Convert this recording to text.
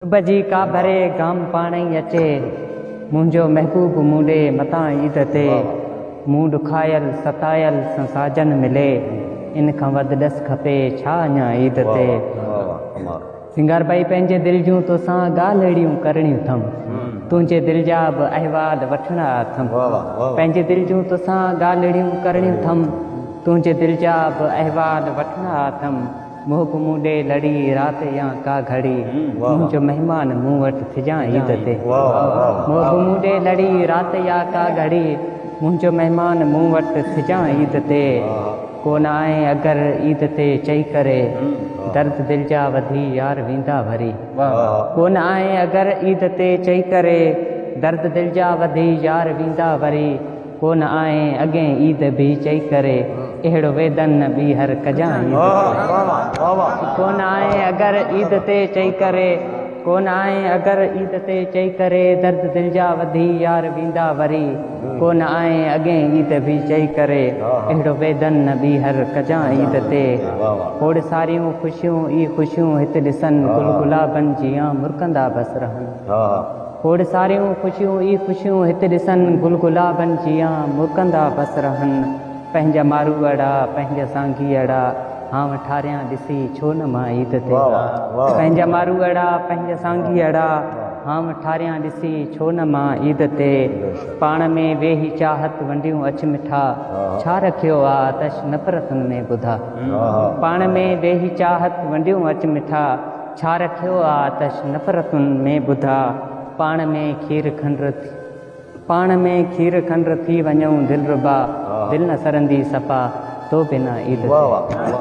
बजी का भरे गाम पाणी अचे मुंहिंजो महबूब मूंडे मतां ईद ते मूं ॾुखायल सतायल साजन मिले इन खां वधि ॾस खपे छा अञा ईद ते। सिंगार भाई पंहिंजे दिलि जूं तोसां ॻाल्हिड़ियूं करणियूं अथमि तुंहिंजे दिलि जा बि अहवाल वठणा अथमि पंहिंजे दिलि जूं तोसां ॻाल्हिड़ियूं करणियूं अथमि तुंहिंजे दिलि जा बि अहवाल वठणा अथमि मोहब मूंडे लड़ी राति या का घड़ी मुंहिंजो महिमान मूं वटि थिजां ईद ते। मोहब मूंडे लड़ी राति या का घड़ी मुंहिंजो महिमान मूं वटि थिजां ईद ते। कोन आहे अगरि ईद ते चई करे दर्द दिलि जा वधी यार वेंदा भरी कोन आहे अगरि ईद ते चई करे दर्द दिलि जा वधी यार वेंदा वरी कोन आहे अॻे ईद बि चई करे अहिड़ो वेदन ॿीहर कजां कोन आहे अगरि ईद ते चई करे कोन आहे अगरि ईद ते चई करे दर्द दिलि जा वधी यार वेंदा वरी कोन आहे अॻे ईद बि चई करे अहिड़ो वेदन ॿीहर कजां ईद ते। खोड़ सारियूं ख़ुशियूं ई ख़ुशियूं हिते ॾिसनि गुल गुलाबनि जीअं मुरकंदा बसि रहनि खोड़ सारियूं ख़ुशियूं ई ख़ुशियूं हिते ॾिसनि गुल गुलाबनि जीअं मुरकंदा बसि रहनि पंहिंजा मारू अड़ा पंहिंजा सांगी अड़ा हां ठारियां ॾिसी छो न मां ईद ते पंहिंजा मारू अड़ा पंहिंजा सांगी अड़ा हां ठारियां ॾिसी छो न मां ईद ते। पाण में वेही चाहत वंडियूं अच मिठा छा रखियो आहे आतश नफ़रतुनि में ॿुधा पाण में वेही चाहत वंडियूं अच मिठा छा रखियो आहे आतश नफ़रतुनि में ॿुधा पाण में खीर खंड थी वञूं दिलि रुबा दिलि न सरंदी सफ़ा तो बिना ईद ते।